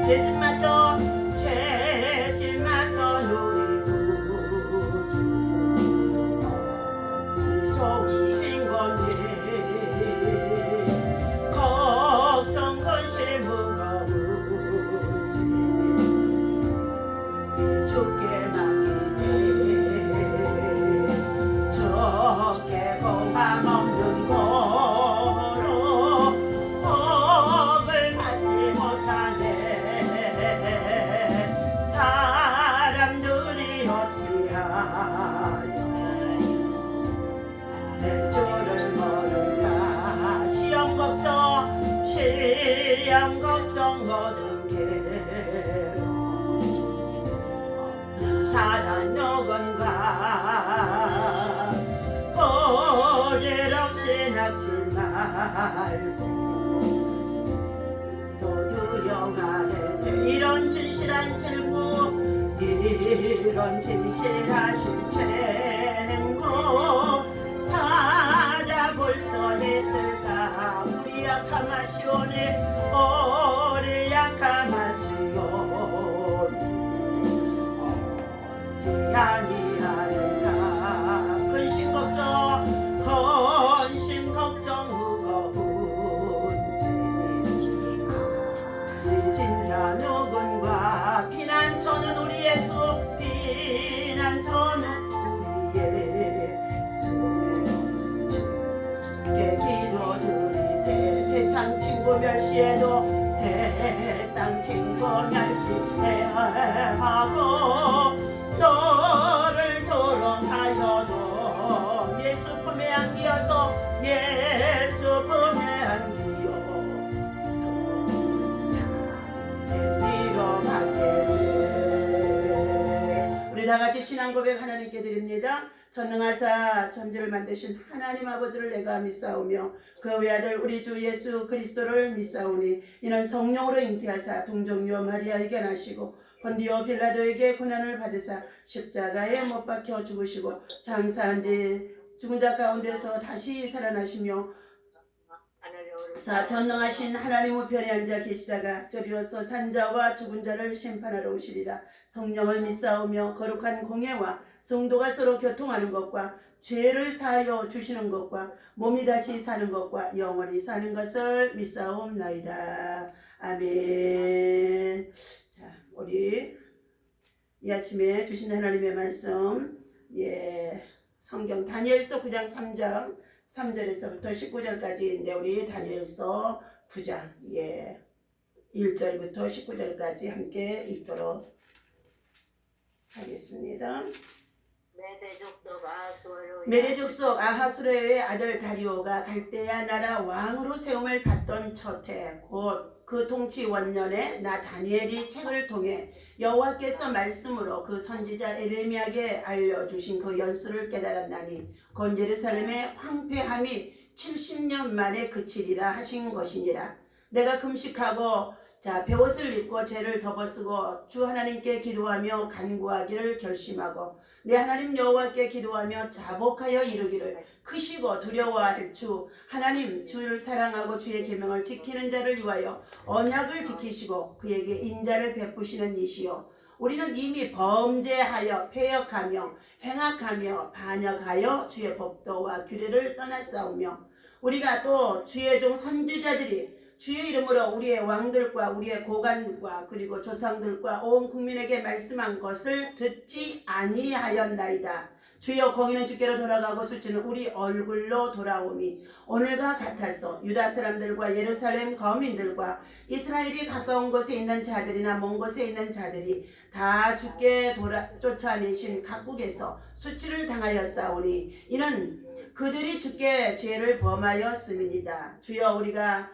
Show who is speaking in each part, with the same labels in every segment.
Speaker 1: 죄짐마던 우리 구주 좋으신 건지 걱정 근심 무거운지 주께 맡기세 주께 공함 없는 거로 복을 받지 못하네 사람들이 어찌하여 내 주를 모를까 시험 걱정 모든 괴로움 사랑 누군가 보질없이 낙심 말고 또 두려워하세 이런 진실한 질문 이런 진실하신 최고 찾아볼 수 있을까 우리 약함하시오니 우리 약함하시오니 어찌 아니하는가 근심 걱정 무거운지 이 진짜 누군가 피난처는 우리 예수 피난처는 우리 예수 주께 기도드리세 세상 친구 멸시해도 세상 친구 멸시하고 너를 조롱하여도 예수 품에 안기어서 예수 품에 안기어서 잘 밀어가게 우리 다같이 신앙 고백 하나님께 드립니다. 전능하사 천지를 만드신 하나님 아버지를 내가 믿사오며 그 외아들 우리 주 예수 그리스도를 믿사오니 이는 성령으로 잉태하사 동정녀 마리아에게 나시고 본디오 빌라도에게 고난을 받으사 십자가에 못 박혀 죽으시고 장사한 뒤 죽은 자 가운데서 다시 살아나시며 전능하신 하나님 우편에 앉아 계시다가 저리로서 산자와 죽은 자를 심판하러 오시리라. 성령을 믿사오며 거룩한 공예와 성도가 서로 교통하는 것과 죄를 사하여 주시는 것과 몸이 다시 사는 것과 영원히 사는 것을 믿사옵나이다. 아멘. 자, 우리 이 아침에 주신 하나님의 말씀 성경 다니엘서 9장 3장 3절에서부터 19절까지인데 우리 다니엘서 9장 1절부터 19절까지 함께 읽도록 하겠습니다. 메대 족속 아하수르의 아들 다리오가 갈대아 나라 왕으로 세움을 받던 첫해 곧 그 통치 원년에 나 다니엘이 책을 통해 여호와께서 말씀으로 그 선지자 에레미야에게 알려주신 그 연수를 깨달았나니 곧 예루살렘의 황폐함이 70년 만에 그치리라 하신 것이니라. 내가 금식하고 베옷을 입고 죄를 덮어쓰고 주 하나님께 기도하며 간구하기를 결심하고 내 하나님 여호와께 기도하며 자복하여 이르기를 크시고 두려워할 주 하나님 주를 사랑하고 주의 계명을 지키는 자를 위하여 언약을 지키시고 그에게 인자를 베푸시는 이시요 우리는 이미 범죄하여 패역하며 행악하며 반역하여 주의 법도와 규례를 떠났사오며 우리가 또 주의 종 선지자들이 주의 이름으로 우리의 왕들과 우리의 고관과 그리고 조상들과 온 국민에게 말씀한 것을 듣지 아니하였나이다. 주여 공의는 주께로 돌아가고 수치는 우리 얼굴로 돌아오미 오늘과 같아서 유다 사람들과 예루살렘 거민들과 이스라엘이 가까운 곳에 있는 자들이나 먼 곳에 있는 자들이 다 주께 쫓아내신 각국에서 수치를 당하였사오니 이는 그들이 주께 죄를 범하였음이니이다. 주여 우리가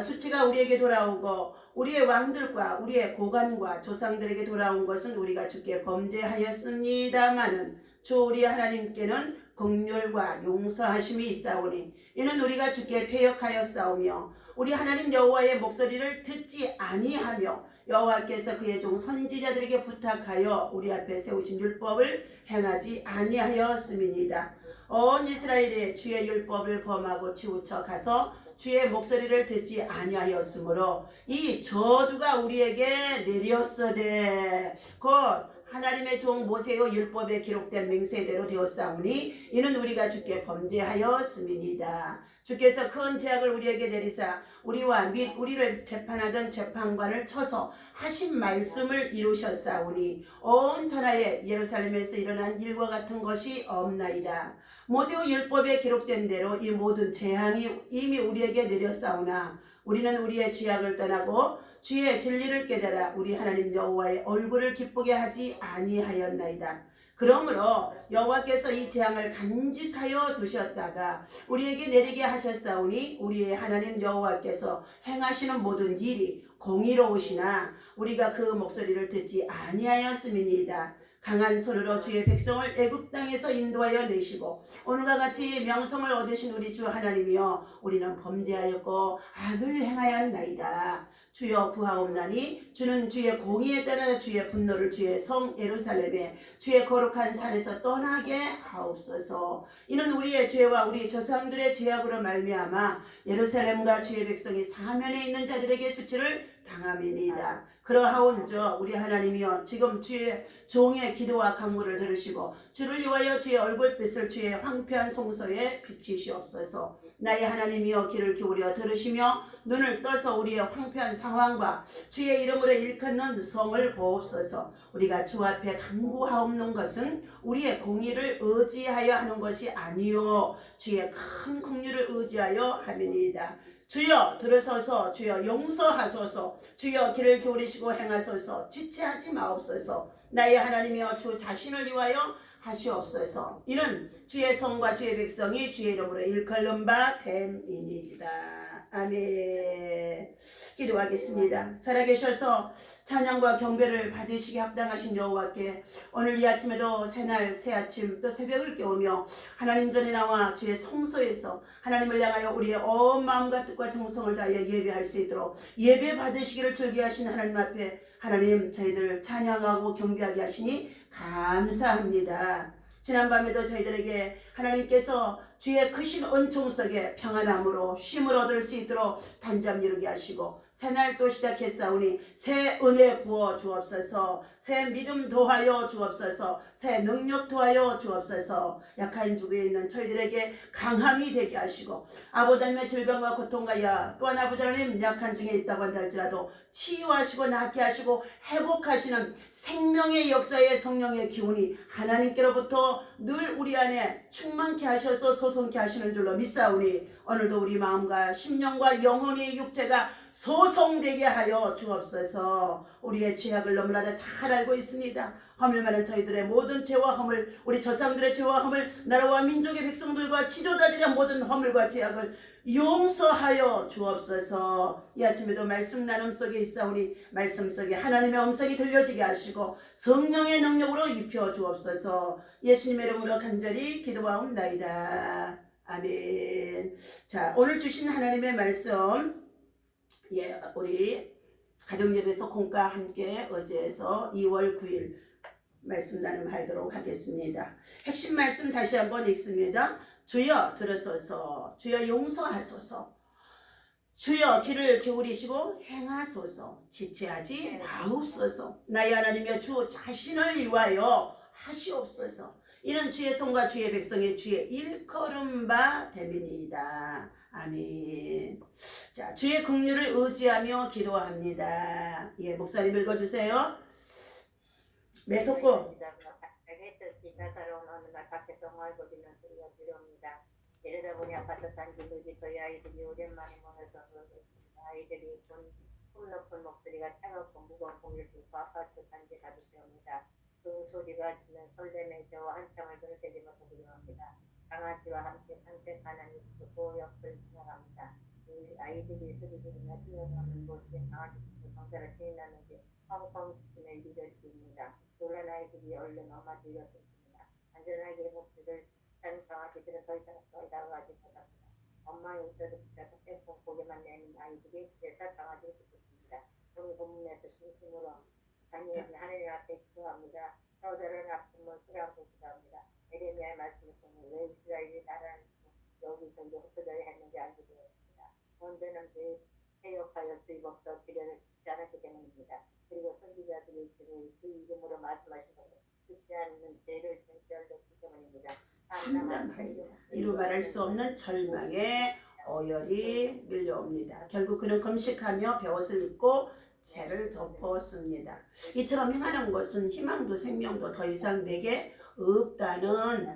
Speaker 1: 수치가 우리에게 돌아오고 우리의 왕들과 우리의 고관과 조상들에게 돌아온 것은 우리가 주께 범죄하였습니다마는 주 우리 하나님께는 긍휼과 용서하심이 있사오니 이는 우리가 주께 패역하였사오며 우리 하나님 여호와의 목소리를 듣지 아니하며 여호와께서 그의 종 선지자들에게 부탁하여 우리 앞에 세우신 율법을 행하지 아니하였음이니이다. 온 이스라엘이 주의 율법을 범하고 치우쳐 가서 주의 목소리를 듣지 아니하였으므로 이 저주가 우리에게 내렸으되 곧 하나님의 종 모세의 율법에 기록된 맹세대로 되었사오니 이는 우리가 주께 범죄하였음이니이다. 주께서 큰 죄악을 우리에게 내리사 우리와 및 우리를 재판하던 재판관을 쳐서 하신 말씀을 이루셨사오니 온 천하에 예루살렘에서 일어난 일과 같은 것이 없나이다. 모세의 율법에 기록된 대로 이 모든 재앙이 이미 우리에게 내렸사오나 우리는 우리의 죄악을 떠나고 주의 진리를 깨달아 우리 하나님 여호와의 얼굴을 기쁘게 하지 아니하였나이다. 그러므로 여호와께서 이 재앙을 간직하여 두셨다가 우리에게 내리게 하셨사오니 우리의 하나님 여호와께서 행하시는 모든 일이 공의로우시나 우리가 그 목소리를 듣지 아니하였음이니이다. 강한 손으로 주의 백성을 애굽 땅에서 인도하여 내시고 오늘과 같이 명성을 얻으신 우리 주 하나님이여 우리는 범죄하였고 악을 행하였나이다. 주여 구하옵나니 주는 주의 공의에 따라 주의 분노를 주의 성 예루살렘에 주의 거룩한 산에서 떠나게 하옵소서. 이는 우리의 죄와 우리 조상들의 죄악으로 말미암아 예루살렘과 주의 백성이 사면에 있는 자들에게 수치를 당함이니이다. 그러하온저 우리 하나님이여 지금 주의 종의 기도와 강물을 들으시고 주를 위하여 주의 얼굴빛을 주의 황폐한 송소에 비치시옵소서. 나의 하나님이여 귀를 기울여 들으시며 눈을 떠서 우리의 황폐한 상황과 주의 이름으로 일컫는 성을 보옵소서. 우리가 주 앞에 간구하옵는 것은 우리의 공의를 의지하여 하는 것이 아니요 주의 큰 긍휼을 의지하여 함이니이다. 주여 들으소서. 주여 용서하소서. 주여 귀를 기울이시고 행하소서. 지체하지 마옵소서. 나의 하나님이여 주 자신을 위하여 하시옵소서. 이는 주의 성과 주의 백성이 주의 이름으로 일컬는 바 됨이니이다. 아멘. 기도하겠습니다. 살아계셔서 찬양과 경배를 받으시기 합당하신 여호와께 오늘 이 아침에도 새날 새아침 또 새벽을 깨우며 하나님 전에 나와 주의 성소에서 하나님을 향하여 우리의 온 마음과 뜻과 정성을 다하여 예배할 수 있도록 예배 받으시기를 즐겨하신 하나님 앞에 하나님 저희들 찬양하고 경배하게 하시니 감사합니다. 지난밤에도 저희들에게 하나님께서 주의 크신 은총 속에 평안함으로 쉼을 얻을 수 있도록 단잠 이루게 하시고 새날 또 시작했사오니 새 은혜 부어 주옵소서. 새 믿음 도하여 주옵소서. 새 능력 도하여 주옵소서. 약한 죽에 있는 저희들에게 강함이 되게 하시고 아버지의 질병과 고통과 또한 아버지 하나님 약한 중에 있다고 한다 할지라도 치유하시고 낫게 하시고 회복하시는 생명의 역사의 성령의 기운이 하나님께로부터 늘 우리 안에 충만케 하셔서 소송케 하시는 줄로 믿사오니 오늘도 우리 마음과 심령과 영혼의 육체가 소송되게 하여 주옵소서. 우리의 죄악을 너무나도 잘 알고 있습니다. 허물 많은 저희들의 모든 죄와 허물, 우리 조상들의 죄와 허물, 나라와 민족의 백성들과 지도자들의 모든 허물과 죄악을 용서하여 주옵소서. 이 아침에도 말씀 나눔 속에 있사오니 말씀 속에 하나님의 음성이 들려지게 하시고 성령의 능력으로 입혀 주옵소서. 예수님의 이름으로 간절히 기도하옵나이다. 아멘. 자, 오늘 주신 하나님의 말씀, 우리 가정예배에서 공과 함께 어제에서 2월 9일 말씀 나눔하도록 하겠습니다. 핵심 말씀 다시 한번 읽습니다. 주여 들으소서. 주여 용서하소서. 주여 귀를 기울이시고 행하소서. 지체하지 마옵소서. 나의 하나님이여 주 자신을 위하여 하시옵소서. 이는 주의 성과 주의 백성의 주의 일컬음 바 됨이니이다. 아멘. 자, 주의 긍휼을 의지하며 기도합니다. 목사님 읽어주세요. 매석고.
Speaker 2: 내려다보니 아파트 단지로 저희 아이들이 오랜만에 모여서 아이들이 꿈 높은 목소리가 차갑고 무거운 공을 들고 아파트 단지 가득합니다. 그 소리가 듣는 설렘의 저와 한참을 들으지 못하고 합니다. 강아지와 함께 산책하는 그 옆을 지나갑니다. 이 아이들이 소리 지르며 뛰어가는 곳에 강아지들이 경찰을 시인하는지 펑펑 치는 리더십입니다. 놀란 아이들이 얼른 엄마 들렸습니다. 안전하게 목줄을 단 강아지들은 더 이상 다가가지 못합니다. 엄마의 웃음을 붙잡고 뺑뺑 고개만 내는 아이들이 대사 강아지를 붙였습니다. 오늘 본문에서 진심으로 자녀에게 하나님 앞에 기도합니다. 저들은 아픔을 수량하고 기도합니다. 에레미야의 말씀을 통해 왜 이스라엘이 나라는 여기저기 흩어져야 했는지 알게 되었습니다. 언제는 개혁하여 주입없어 기려를 듣지 않게 되는입니다. 그리고 선지자들이 그 이름으로 말씀하신 것을 듣지 않는 죄를 정죄하셨기 때문입니다.
Speaker 1: 참담합니다. 이루 말할 수 없는 절망에 어열이 밀려옵니다. 결국 그는 금식하며 베옷을 입고 죄를 덮었습니다. 이처럼 행하는 것은 희망도 생명도 더 이상 내게 없다는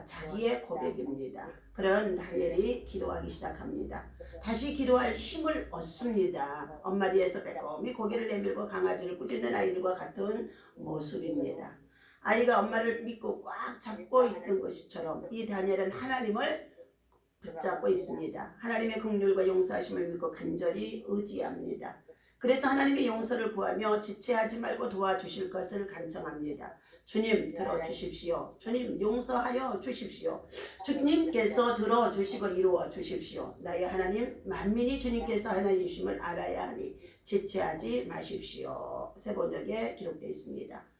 Speaker 1: 자기의 고백입니다. 그런 다니엘이 기도하기 시작합니다. 다시 기도할 힘을 얻습니다. 엄마 뒤에서 빼꼼히 고개를 내밀고 강아지를 꾸짖는 아이들과 같은 모습입니다. 아이가 엄마를 믿고 꽉 잡고 있던 것처럼 이 다니엘은 하나님을 붙잡고 있습니다. 하나님의 긍휼과 용서하심을 믿고 간절히 의지합니다. 그래서 하나님의 용서를 구하며 지체하지 말고 도와주실 것을 간청합니다. 주님 들어주십시오. 주님 용서하여 주십시오. 주님께서 들어주시고 이루어 주십시오. 나의 하나님 만민이 주님께서 하나님이심을 알아야 하니 지체하지 마십시오. 세번역에 기록되어 있습니다.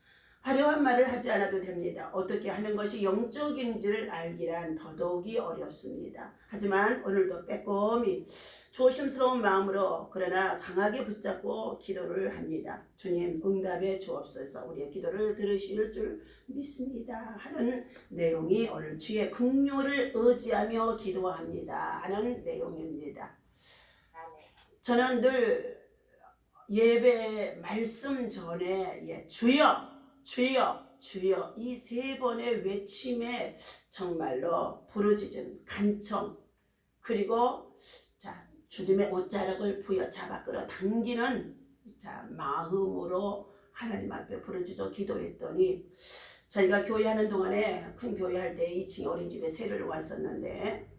Speaker 1: 화려한 말을 하지 않아도 됩니다. 어떻게 하는 것이 영적인지를 알기란 더더욱이 어렵습니다. 하지만 오늘도 빼꼼히 조심스러운 마음으로 그러나 강하게 붙잡고 기도를 합니다. 주님 응답해 주옵소서. 우리의 기도를 들으실 줄 믿습니다 하는 내용이 오늘 주의 긍휼을 의지하며 기도합니다 하는 내용입니다. 저는 늘 예배 말씀 전에 주여 주여 주여 이 세 번의 외침에 정말로 부르짖음 간청 그리고 주님의 옷자락을 부여잡아 끌어당기는 마음으로 하나님 앞에 부르짖어 기도했더니 저희가 교회하는 동안에 큰 교회할 때 2층에 어린이집에 세례를 왔었는데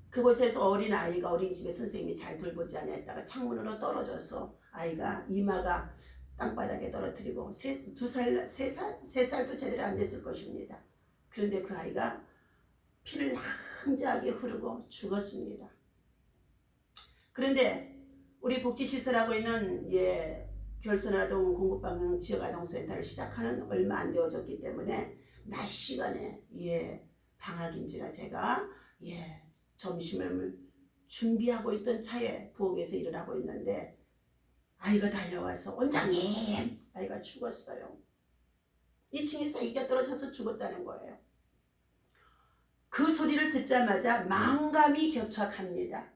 Speaker 1: 그곳에서 어린아이가 어린이집에 선생님이 잘 돌보지 않았다가 창문으로 떨어져서 아이가 이마가 땅바닥에 떨어뜨리고 3살도 제대로 안 됐을 것입니다. 그런데 그 아이가 피를 낭자하게 흐르고 죽었습니다. 그런데 우리 복지시설하고 있는 결선아동 공급방향 지역아동센터를 시작하는 얼마 안 되어졌기 때문에 낮 시간에 방학인지라 제가 점심을 준비하고 있던 차에 부엌에서 일을 하고 있는데 아이가 달려와서 원장님 아이가 죽었어요. 2층에서 아기가 떨어져서 죽었다는 거예요. 그 소리를 듣자마자 망감이 교착합니다.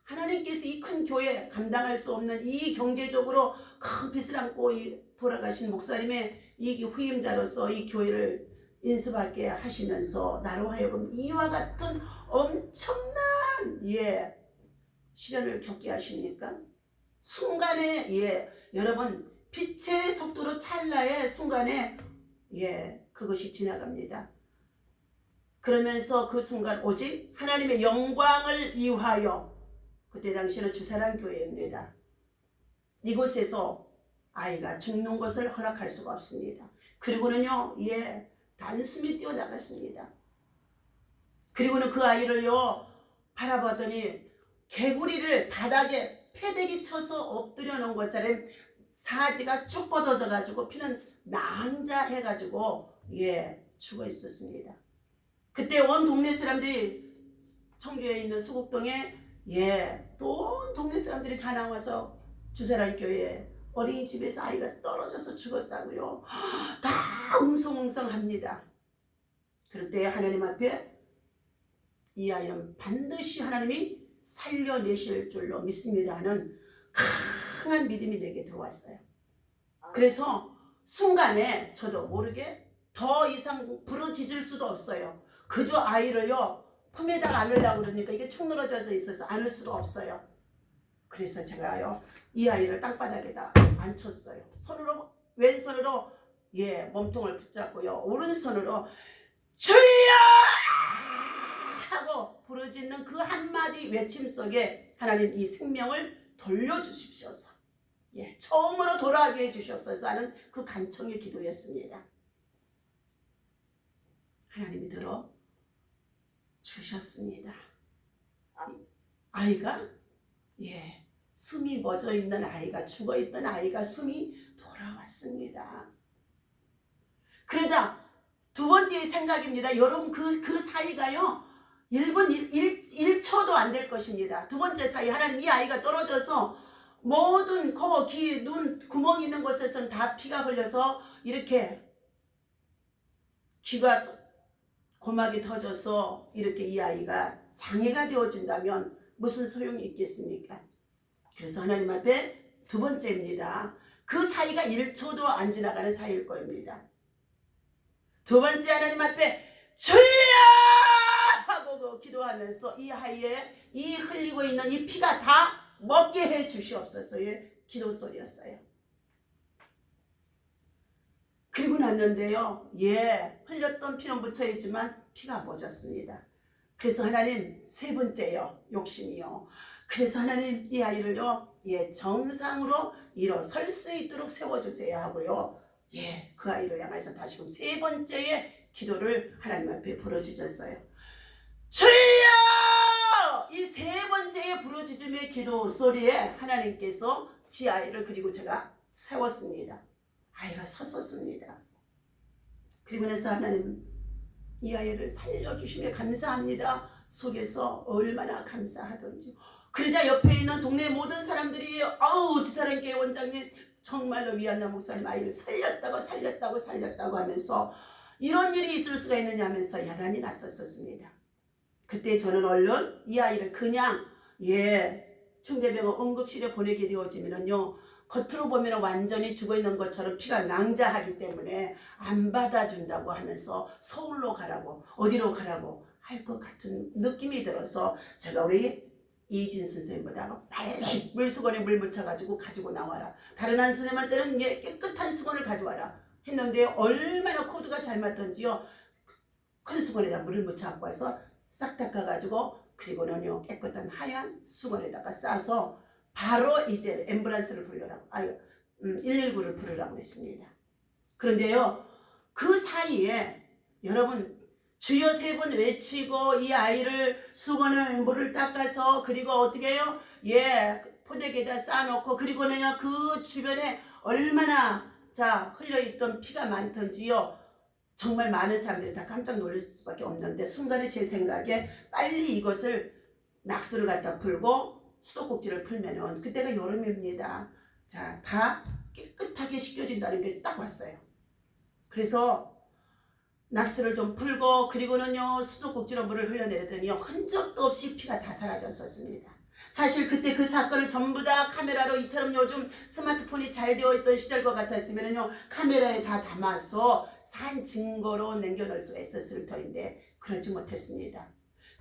Speaker 1: 하나님께서 이 큰 교회 감당할 수 없는 이 경제적으로 큰 빚을 안고 돌아가신 목사님의 이 후임자로서 이 교회를 인수받게 하시면서 나로 하여금 이와 같은 엄청난 시련을 겪게 하십니까? 순간에 여러분 빛의 속도로 찰나의 순간에 그것이 지나갑니다. 그러면서 그 순간 오직 하나님의 영광을 위하여 그때 당시는 주사랑 교회입니다. 이곳에서 아이가 죽는 것을 허락할 수가 없습니다. 그리고는요 단숨이 뛰어나갔습니다. 그리고는 그 아이를요 바라봤더니 개구리를 바닥에 패대기 쳐서 엎드려 놓은 것처럼 사지가 쭉 뻗어져 가지고 피는 낭자해 가지고 죽어 있었습니다. 그때 온 동네 사람들이 청주에 있는 수곡동에 또 동네 사람들이 다 나와서 주사랑 교회 어린이집에서 아이가 떨어져서 죽었다고요. 다 웅성웅성합니다. 그럴 때 하나님 앞에 이 아이는 반드시 하나님이 살려내실 줄로 믿습니다 하는 강한 믿음이 내게 들어왔어요. 그래서 순간에 저도 모르게 더 이상 부르짖을 수도 없어요. 그저 아이를요 품에다가 안으려고 그러니까 이게 축 늘어져서 있어서 안을 수도 없어요. 그래서 제가요 이 아이를 땅바닥에다 앉혔어요. 왼손으로 몸통을 붙잡고요 오른손으로 주여 하고 부르짖는 그 한마디 외침 속에 하나님 이 생명을 돌려주십시오서 처음으로 돌아가게 해주시옵소서 하는 그 간청의 기도였습니다. 하나님이 들어 주셨습니다. 아이가 숨이 멎어 있는 아이가 죽어있던 아이가 숨이 돌아왔습니다. 그러자 두 번째 생각입니다. 여러분 그 사이가요 1분 1초도 안 될 것입니다. 두 번째 사이 하나님 이 아이가 떨어져서 모든 코, 귀, 눈 구멍 있는 곳에서는 다 피가 흘려서 이렇게 귀가 고막이 터져서 이렇게 이 아이가 장애가 되어진다면 무슨 소용이 있겠습니까? 그래서 하나님 앞에 두 번째입니다. 그 사이가 1초도 안 지나가는 사이일 겁니다. 두 번째 하나님 앞에 주여 하고 기도하면서 이 아이의 이 흘리고 있는 이 피가 다 먹게 해 주시옵소서의 기도 소리였어요. 그리고 났는데요. 흘렸던 피는 묻혀있지만 피가 멎었습니다. 그래서 하나님 세 번째요. 욕심이요. 그래서 하나님 이 아이를요. 정상으로 일어설 수 있도록 세워주세요 하고요. 그 아이를 향해서 다시금 세 번째의 기도를 하나님 앞에 부르짖었어요. 주여! 이 세 번째의 부르짖음의 기도 소리에 하나님께서 지 아이를 그리고 제가 세웠습니다. 아이가 섰었습니다. 그리고 나서 하나님 이 아이를 살려주심에 감사합니다 속에서 얼마나 감사하던지. 그러자 옆에 있는 동네 모든 사람들이 아우 지사랑교회 원장님 정말로 위안나 목사님 아이를 살렸다고 하면서 이런 일이 있을 수가 있느냐 하면서 야단이 났었습니다. 그때 저는 얼른 이 아이를 그냥 충대병원 응급실에 보내게 되어지면은요 겉으로 보면 완전히 죽어있는 것처럼 피가 낭자하기 때문에 안 받아준다고 하면서 서울로 가라고 어디로 가라고 할 것 같은 느낌이 들어서 제가 우리 이진 선생님보다 빨리 물수건에 물 묻혀가지고 가지고 나와라. 다른 한 선생님한테는 깨끗한 수건을 가져와라 했는데 얼마나 코드가 잘 맞던지요. 큰 수건에다 물을 묻혀갖고 와서 싹 닦아가지고 그리고는요 깨끗한 하얀 수건에다가 싸서 바로 이제 앰뷸런스를 부르라고 119를 부르라고 했습니다. 그런데요 그 사이에 여러분 주여 세 번 외치고 이 아이를 수건을 물을 닦아서 그리고 어떻게 해요? 포대기에다 쌓아놓고 그리고는요 그 주변에 얼마나 흘려있던 피가 많던지요. 정말 많은 사람들이 다 깜짝 놀랄 수밖에 없는데 순간에 제 생각에 빨리 이것을 낙수를 갖다 풀고 수도꼭지를 풀면은 그때가 여름입니다. 다 깨끗하게 씻겨진다는 게 딱 왔어요. 그래서 낙수를 좀 풀고 그리고는요 수도꼭지로 물을 흘려내렸더니 흔적도 없이 피가 다 사라졌었습니다. 사실 그때 그 사건을 전부 다 카메라로 이처럼 요즘 스마트폰이 잘 되어 있던 시절과 같았으면요 카메라에 다 담아서 산 증거로 남겨놓을 수가 있었을 터인데 그러지 못했습니다.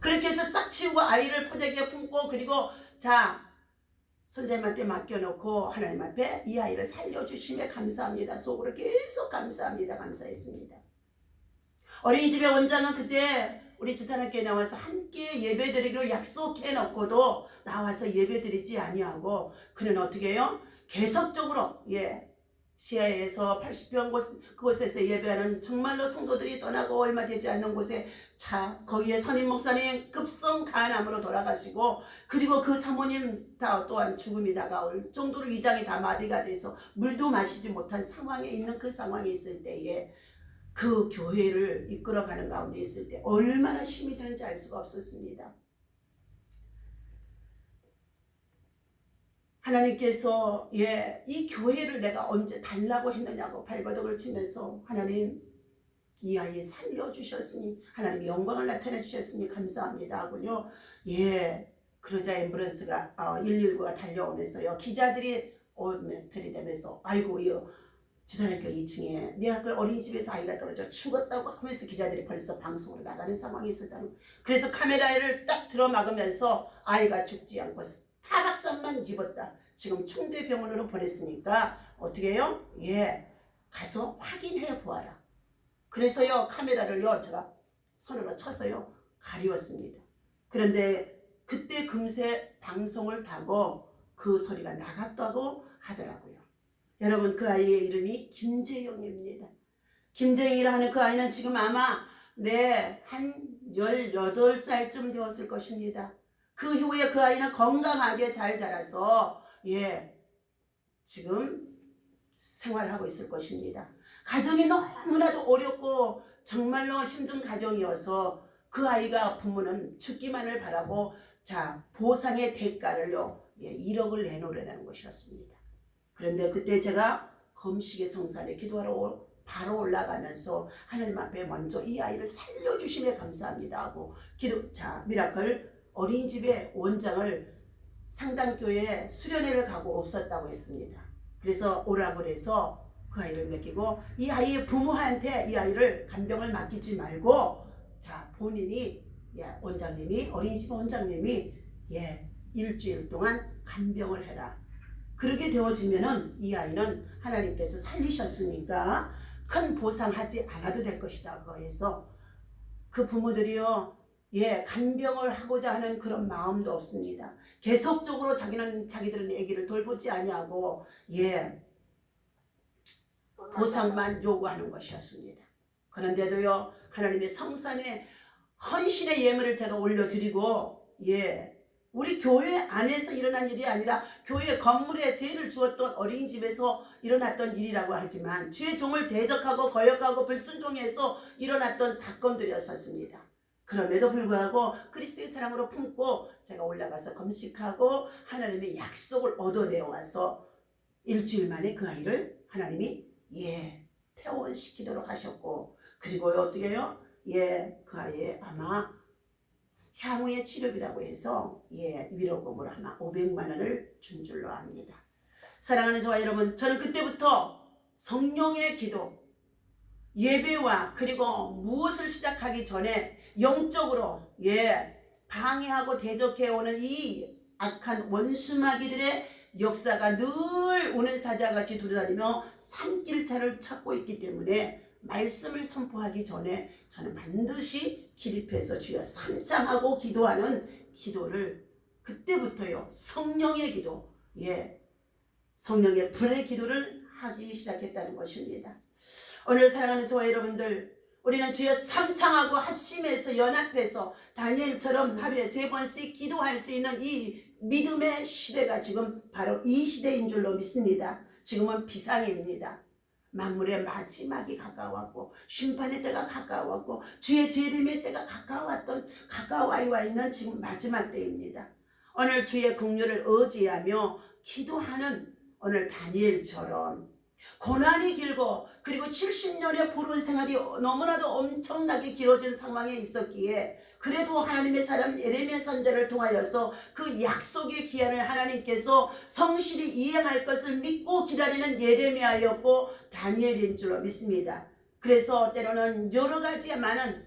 Speaker 1: 그렇게 해서 싹 치우고 아이를 포대기에 품고 그리고 선생님한테 맡겨놓고 하나님 앞에 이 아이를 살려주심에 감사합니다. 속으로 계속 감사합니다. 감사했습니다. 어린이집의 원장은 그때 우리 주산학교에 나와서 함께 예배드리기로 약속해놓고도 나와서 예배드리지 아니하고 그는 어떻게 해요? 계속적으로 시야에서 80평 그곳에서 예배하는 정말로 성도들이 떠나고 얼마 되지 않는 곳에 거기에 선임 목사님 급성 간암으로 돌아가시고 그리고 그 사모님 또한 죽음이 다가올 정도로 위장이 다 마비가 돼서 물도 마시지 못한 상황에 있는 그 상황에 있을 때에 그 교회를 이끌어가는 가운데 있을 때 얼마나 힘이 되는지 알 수가 없었습니다. 하나님께서 이 교회를 내가 언제 달라고 했느냐고 발버둥을 치면서 하나님 이 아이 살려주셨으니 하나님 영광을 나타내 주셨으니 감사합니다 하군요. 그러자 앰뷸런스가 119가 달려오면서요 기자들이 오면서 들이대면서 아이고 주산학교 2층에 미라클 어린이집에서 아이가 떨어져 죽었다고 하면서 기자들이 벌써 방송으로 나가는 상황이 있었다는. 그래서 카메라를 딱 들어막으면서 아이가 죽지 않고 타박상만 입었다. 지금 충대병원으로 보냈으니까 어떻게 해요? 가서 확인해 보아라. 그래서요 카메라를요 제가 손으로 쳐서요 가리웠습니다. 그런데 그때 금세 방송을 타고 그 소리가 나갔다고 하더라고요. 여러분 그 아이의 이름이 김재영입니다. 김재영이라 하는 그 아이는 지금 아마 한 18살쯤 되었을 것입니다. 그 후에 그 아이는 건강하게 잘 자라서 지금 생활하고 있을 것입니다. 가정이 너무나도 어렵고 정말로 힘든 가정이어서 그 아이가 부모는 죽기만을 바라고 자 보상의 대가를요 1억을 내놓으라는 것이었습니다. 그런데 그때 제가 금식의 성산에 기도하러 바로 올라가면서 하나님 앞에 먼저 이 아이를 살려주심에 감사합니다 하고 미라클 어린이집의 원장을 상당교회 수련회를 가고 없었다고 했습니다. 그래서 오라고 해서 그 아이를 맡기고 이 아이의 부모한테 이 아이를 간병을 맡기지 말고 자 본인이 원장님이 어린이집 원장님이 일주일 동안 간병을 해라. 그렇게 되어지면은 이 아이는 하나님께서 살리셨으니까 큰 보상하지 않아도 될 것이다. 그래서 그 부모들이요 간병을 하고자 하는 그런 마음도 없습니다. 계속적으로 자기들은 아기를 돌보지 아니하고 보상만 요구하는 것이었습니다. 그런데도요 하나님의 성산에 헌신의 예물을 제가 올려드리고 우리 교회 안에서 일어난 일이 아니라 교회 건물에 세를 주었던 어린이집에서 일어났던 일이라고 하지만 주의 종을 대적하고 거역하고 불순종해서 일어났던 사건들이었습니다. 그럼에도 불구하고 그리스도의 사랑으로 품고 제가 올라가서 금식하고 하나님의 약속을 얻어내어 와서 일주일 만에 그 아이를 하나님이 퇴원시키도록 하셨고 그리고 어떻게 해요? 그 아이의 아마 향후의 치료비라고 해서 위로금으로 아마 500만 원을 준 줄로 압니다. 사랑하는 저와 여러분, 저는 그때부터 성령의 기도, 예배와 그리고 무엇을 시작하기 전에 영적으로 방해하고 대적해오는 이 악한 원수마귀들의 역사가 늘 우는 사자같이 돌아다니며 산길차를 찾고 있기 때문에 말씀을 선포하기 전에 저는 반드시 기립해서 주여 삼창하고 기도하는 기도를 그때부터요 성령의 기도 성령의 불의 기도를 하기 시작했다는 것입니다. 오늘 사랑하는 저와 여러분들, 우리는 주여 삼창하고 합심해서 연합해서 다니엘처럼 하루에 3번씩 기도할 수 있는 이 믿음의 시대가 지금 바로 이 시대인 줄로 믿습니다. 지금은 비상입니다. 만물의 마지막이 가까웠고 심판의 때가 가까웠고 주의 재림의 때가 가까워 있는 지금 마지막 때입니다. 오늘 주의 긍휼을 의지하며 기도하는 오늘 다니엘처럼 고난이 길고 그리고 70년의 포로의 생활이 너무나도 엄청나게 길어진 상황에 있었기에 그래도 하나님의 사람 예레미야 선지자를 통하여서 그 약속의 기한을 하나님께서 성실히 이행할 것을 믿고 기다리는 예레미야였고 다니엘인 줄로 믿습니다. 그래서 때로는 여러 가지의 많은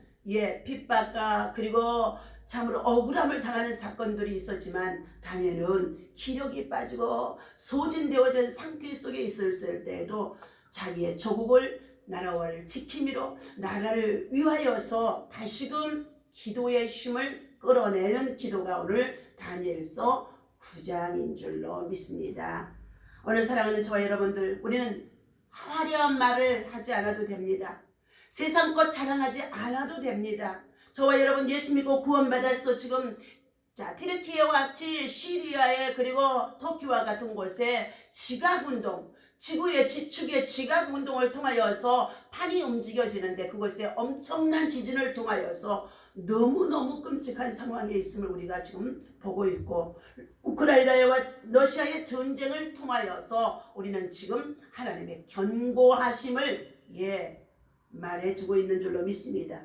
Speaker 1: 핍박과 그리고 참으로 억울함을 당하는 사건들이 있었지만 다니엘은 기력이 빠지고 소진되어진 상태 속에 있었을 때에도 자기의 조국을 나라를 지킴이로 나라를 위하여서 다시금 기도의 힘을 끌어내는 기도가 오늘 다니엘서 9장인 줄로 믿습니다. 오늘 사랑하는 저와 여러분들, 우리는 화려한 말을 하지 않아도 됩니다. 세상 것 자랑하지 않아도 됩니다. 저와 여러분 예수 믿고 구원받아서 지금 티르키예와 같이 시리아에 그리고 터키와 같은 곳에 지각운동, 지구의 지축의 지각운동을 통하여서 판이 움직여지는데 그곳에 엄청난 지진을 통하여서 너무너무 끔찍한 상황에 있음을 우리가 지금 보고 있고 우크라이나와 러시아의 전쟁을 통하여서 우리는 지금 하나님의 견고하심을 말해주고 있는 줄로 믿습니다.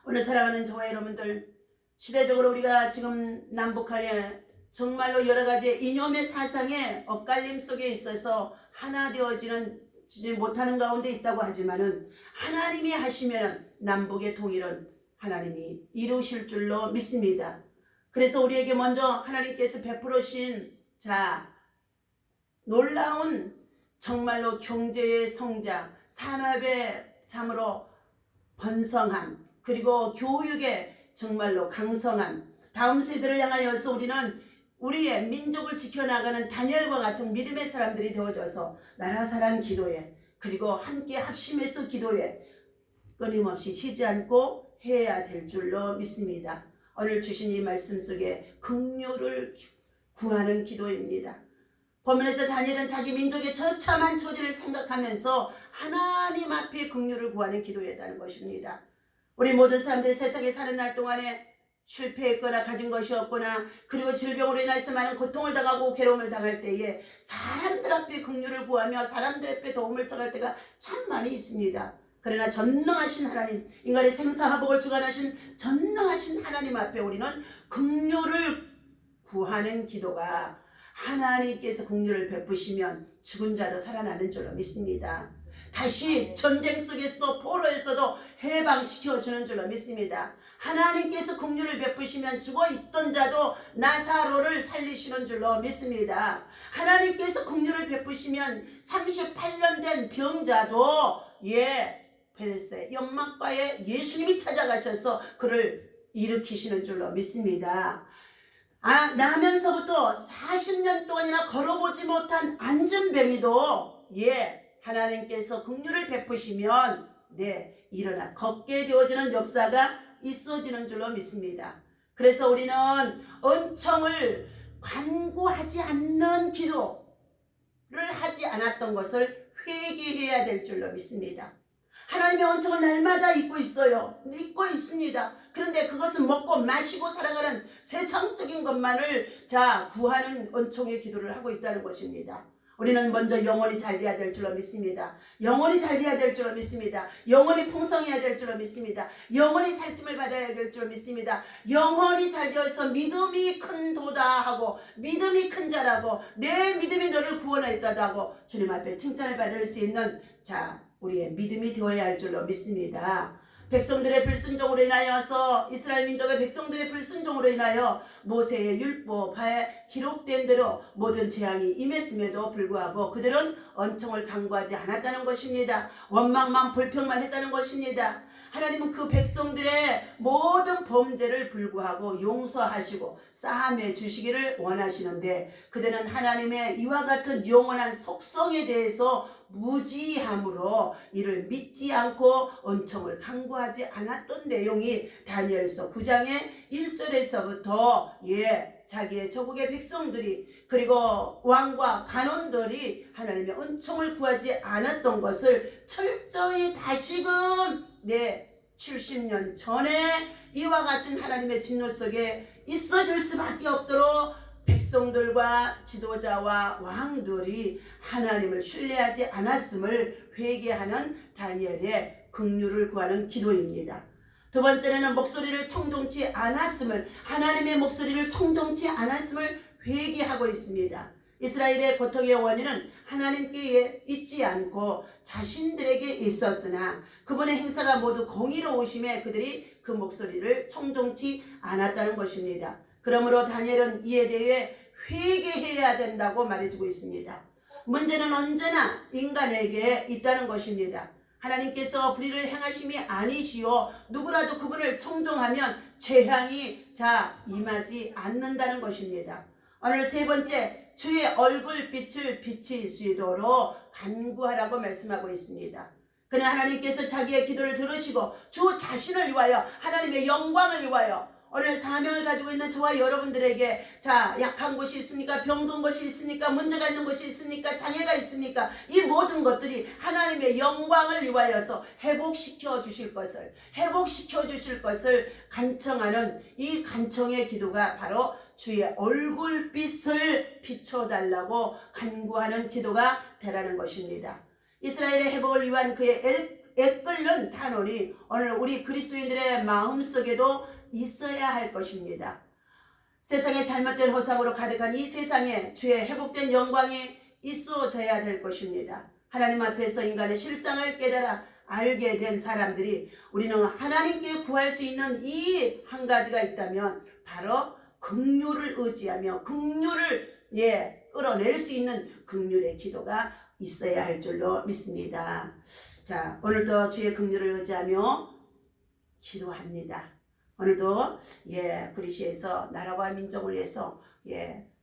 Speaker 1: 오늘 사랑하는 저와 여러분들, 시대적으로 우리가 지금 남북한에 정말로 여러 가지 이념의 사상의 엇갈림 속에 있어서 하나 되어지지 못하는 가운데 있다고 하지만은 하나님이 하시면 남북의 통일은 하나님이 이루실 줄로 믿습니다. 그래서 우리에게 먼저 하나님께서 베풀으신 놀라운 정말로 경제의 성장, 산업의 참으로 번성함, 그리고 교육의 정말로 강성함, 다음 세대를 향하여서 우리는 우리의 민족을 지켜나가는 다니엘과 같은 믿음의 사람들이 되어져서 나라 사랑 기도에 그리고 함께 합심해서 기도에 끊임없이 쉬지 않고 해야 될 줄로 믿습니다. 오늘 주신 이 말씀 속에 긍휼을 구하는 기도입니다. 본문에서 다니엘은 자기 민족의 처참한 처지를 생각하면서 하나님 앞에 긍휼을 구하는 기도였다는 것입니다. 우리 모든 사람들이 세상에 사는 날 동안에 실패했거나 가진 것이 없거나 그리고 질병으로 인해서 많은 고통을 당하고 괴로움을 당할 때에 사람들 앞에 긍휼을 구하며 사람들 앞에 도움을 청할 때가 참 많이 있습니다. 그러나 전능하신 하나님, 인간의 생사화복을 주관하신 전능하신 하나님 앞에 우리는 긍휼을 구하는 기도가 하나님께서 긍휼을 베푸시면 죽은 자도 살아나는 줄로 믿습니다. 다시 전쟁 속에서도 포로에서도 해방시켜 주는 줄로 믿습니다. 하나님께서 긍휼을 베푸시면 죽어있던 자도 나사로를 살리시는 줄로 믿습니다. 하나님께서 긍휼을 베푸시면 38년 된 병자도 베데스다 연막과에 예수님이 찾아가셔서 그를 일으키시는 줄로 믿습니다. 나면서부터 40년 동안이나 걸어보지 못한 안전병이도 하나님께서 긍휼을 베푸시면 일어나 걷게 되어지는 역사가 있어지는 줄로 믿습니다. 그래서 우리는 은총을 간구하지 않는 기도를 하지 않았던 것을 회개해야 될 줄로 믿습니다. 하나님의 은총을 날마다 잊고 있어요. 잊고 있습니다. 그런데 그것은 먹고 마시고 살아가는 세상적인 것만을 구하는 은총의 기도를 하고 있다는 것입니다. 우리는 먼저 영혼이 잘 돼야 될 줄로 믿습니다. 영혼이 잘 돼야 될 줄로 믿습니다. 영혼이 풍성해야 될 줄로 믿습니다. 영혼이 살찜을 받아야 될 줄로 믿습니다. 영혼이 잘 되어서 믿음이 큰 도다 하고 믿음이 큰 자라고 내 믿음이 너를 구원하였다고 하고 주님 앞에 칭찬을 받을 수 있는 우리의 믿음이 되어야 할 줄로 믿습니다. 백성들의 불순종으로 인하여서 이스라엘 민족의 백성들의 불순종으로 인하여 모세의 율법에 기록된 대로 모든 재앙이 임했음에도 불구하고 그들은 은총을 간구하지 않았다는 것입니다. 원망만 불평만 했다는 것입니다. 하나님은 그 백성들의 모든 범죄를 불구하고 용서하시고 싸매 주시기를 원하시는데 그들은 하나님의 이와 같은 영원한 속성에 대해서 무지함으로 이를 믿지 않고 은총을 간구하지 않았던 내용이 다니엘서 9장의 1절에서부터 자기의 조국의 백성들이 그리고 왕과 간원들이 하나님의 은총을 구하지 않았던 것을 철저히 다시금 70년 전에 이와 같은 하나님의 진노 속에 있어줄 수밖에 없도록 백성들과 지도자와 왕들이 하나님을 신뢰하지 않았음을 회개하는 다니엘의 긍휼을 구하는 기도입니다. 두 번째는 목소리를 청종치 않았음을 하나님의 목소리를 청종치 않았음을 회개하고 있습니다. 이스라엘의 고통의 원인은 하나님께 있지 않고 자신들에게 있었으나 그분의 행사가 모두 공의로우심에 그들이 그 목소리를 청종치 않았다는 것입니다. 그러므로 다니엘은 이에 대해 회개해야 된다고 말해주고 있습니다. 문제는 언제나 인간에게 있다는 것입니다. 하나님께서 불의를 행하심이 아니시오 누구라도 그분을 청종하면 재앙이 임하지 않는다는 것입니다. 오늘 세 번째 주의 얼굴빛을 비치시도록 간구하라고 말씀하고 있습니다. 그는 하나님께서 자기의 기도를 들으시고 주 자신을 위하여 하나님의 영광을 위하여 오늘 사명을 가지고 있는 저와 여러분들에게 약한 곳이 있습니까? 병든 것이 있습니까? 문제가 있는 것이 있습니까? 장애가 있습니까? 이 모든 것들이 하나님의 영광을 위하여서 회복시켜 주실 것을 간청하는 이 간청의 기도가 바로 주의 얼굴빛을 비춰달라고 간구하는 기도가 되라는 것입니다. 이스라엘의 회복을 위한 그의 애끓는 탄원이 오늘 우리 그리스도인들의 마음속에도 있어야 할 것입니다. 세상의 잘못된 허상으로 가득한 이 세상에 주의 회복된 영광이 있어져야 될 것입니다. 하나님 앞에서 인간의 실상을 깨달아 알게 된 사람들이 우리는 하나님께 구할 수 있는 이 한 가지가 있다면 바로 긍휼을 의지하며 긍휼을 끌어낼 수 있는 긍휼의 기도가 있어야 할 줄로 믿습니다. 오늘도 주의 긍휼을 의지하며 기도합니다. 오늘도 그리시에서 나라와 민족을 위해서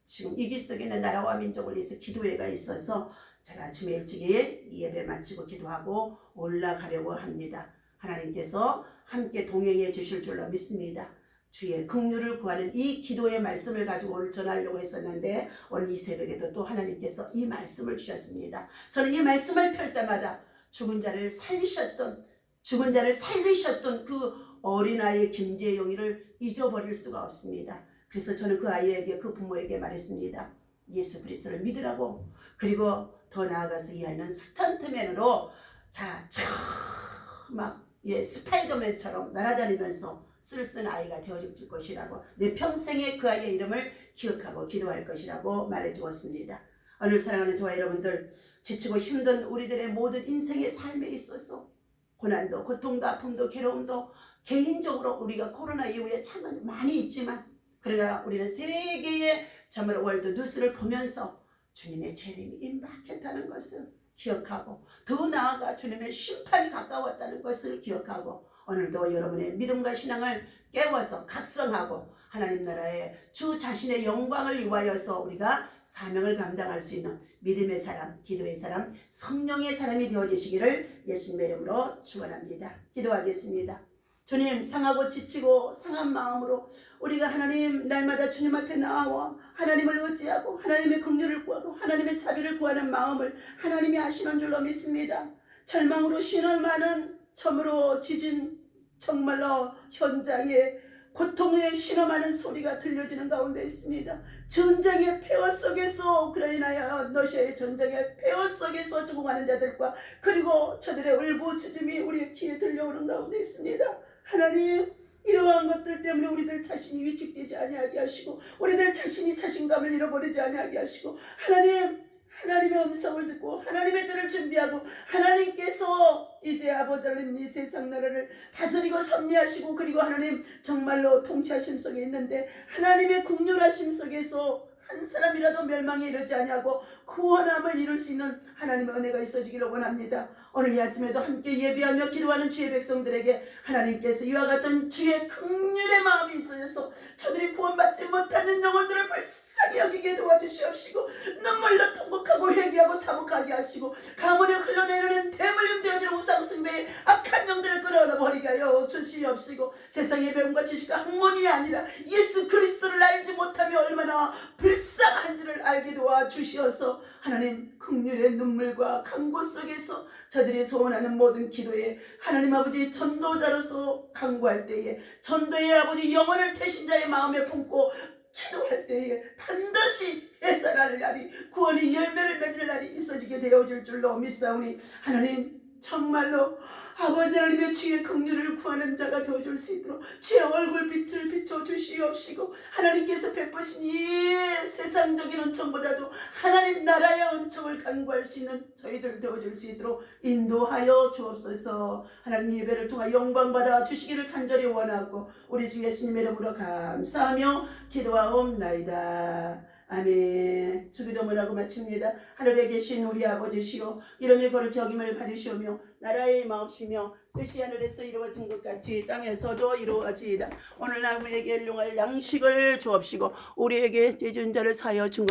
Speaker 1: 지금 위기 속에 있는 나라와 민족을 위해서 기도회가 있어서 제가 아침에 일찍이 예배 마치고 기도하고 올라가려고 합니다. 하나님께서 함께 동행해 주실 줄로 믿습니다. 주의 긍휼을 구하는 이 기도의 말씀을 가지고 오늘 전하려고 했었는데 오늘 이 새벽에도 또 하나님께서 이 말씀을 주셨습니다. 저는 이 말씀을 펼 때마다 죽은 자를 살리셨던 그 어린아이 김재용이를 잊어버릴 수가 없습니다. 그래서 저는 그 아이에게, 그 부모에게 말했습니다. 예수 그리스도를 믿으라고. 그리고 더 나아가서 이 아이는 스턴트맨으로 스파이더맨처럼 날아다니면서 쓸쓸한 아이가 되어줄 것이라고, 내 평생에 그 아이의 이름을 기억하고 기도할 것이라고 말해주었습니다. 오늘 사랑하는 저와 여러분들, 지치고 힘든 우리들의 모든 인생의 삶에 있어서 고난도, 고통도, 아픔도, 괴로움도 개인적으로 우리가 코로나 이후에 참 많이 있지만, 그러나 우리는 세계의 정말 월드 뉴스를 보면서 주님의 재림이 임박했다는 것을 기억하고, 더 나아가 주님의 심판이 가까웠다는 것을 기억하고, 오늘도 여러분의 믿음과 신앙을 깨워서 각성하고 하나님 나라의 주 자신의 영광을 위하여서 우리가 사명을 감당할 수 있는 믿음의 사람, 기도의 사람, 성령의 사람이 되어지시기를 예수님의 이름으로 축원합니다. 기도하겠습니다. 주님, 상하고 지치고 상한 마음으로 우리가 하나님 날마다 주님 앞에 나와 하나님을 의지하고 하나님의 긍휼을 구하고 하나님의 자비를 구하는 마음을 하나님이 아시는 줄로 믿습니다. 절망으로 쉬는 많은 참으로 지진, 정말로 현장에 고통에 신음하는 소리가 들려지는 가운데 있습니다. 전쟁의 폐허 속에서, 우크라이나와 러시아의 전쟁의 폐허 속에서 죽어가는 자들과 그리고 저들의 울부짖음이 우리의 귀에 들려오는 가운데 있습니다. 하나님, 이러한 것들 때문에 우리들 자신이 위축되지 아니하게 하시고 우리들 자신이 자신감을 잃어버리지 아니하게 하시고, 하나님의 음성을 듣고 하나님의 뜻을 준비하고 하나님께서 이제 아버지 하나님 이 세상 나라를 다스리고 섭리하시고 그리고 하나님 정말로 통치하심 속에 있는데, 하나님의 긍휼하심 속에서 한 사람이라도 멸망에 이르지 아니하고 구원함을 이룰 수 있는 하나님의 은혜가 있어지기를 원합니다. 오늘 이 아침에도 함께 예배하며 기도하는 주의 백성들에게 하나님께서 이와 같은 주의 긍휼의 마음이 있어서 저들이 구원받지 못하는 영혼들을 불쌍히 여기게 도와주시옵시고, 눈물로 통곡하고 회개하고 자복하게 하시고 가문에 흘러내리는 대물림 되어지는 우상숭배의 악한 영들을 끌어버리게 하여 주시옵시고, 세상의 배움과 지식과 학문이 아니라 예수 그리스도를 알지 못하며 얼마나 불쌍한지를 알게 도와주시어서 하나님 긍휼의 눈물과 간구 속에서 저들이 소원하는 모든 기도에 하나님 아버지 전도자로서 간구할 때에, 전도의 아버지 영혼을 태신자의 마음에 품고 기도할 때에 반드시 해산할 날이, 구원이 열매를 맺을 날이 있어지게 되어질 줄로 믿사오니, 하나님 정말로 아버지 하나님의 주의 긍휼을 구하는 자가 되어줄 수 있도록 주의 얼굴빛을 비춰주시옵시고, 하나님께서 베푸신 이 세상적인 은총보다도 하나님 나라의 은총을 간구할 수 있는 저희들 되어줄 수 있도록 인도하여 주옵소서. 하나님 예배를 통해 영광받아 주시기를 간절히 원하고 우리 주 예수님의 이름으로 감사하며 기도하옵나이다. 아멘. 주기도문을 하고 마칩니다. 하늘에 계신 우리 아버지시여, 이름이 거룩히 여김을 받으시오며 나라의 마옵시며 뜻이 하늘에서 이루어진 것 같이 땅에서도 이루어지이다. 오늘날 우리에게 일용할 양식을 주옵시고 우리에게 죄진 자를 사하여 준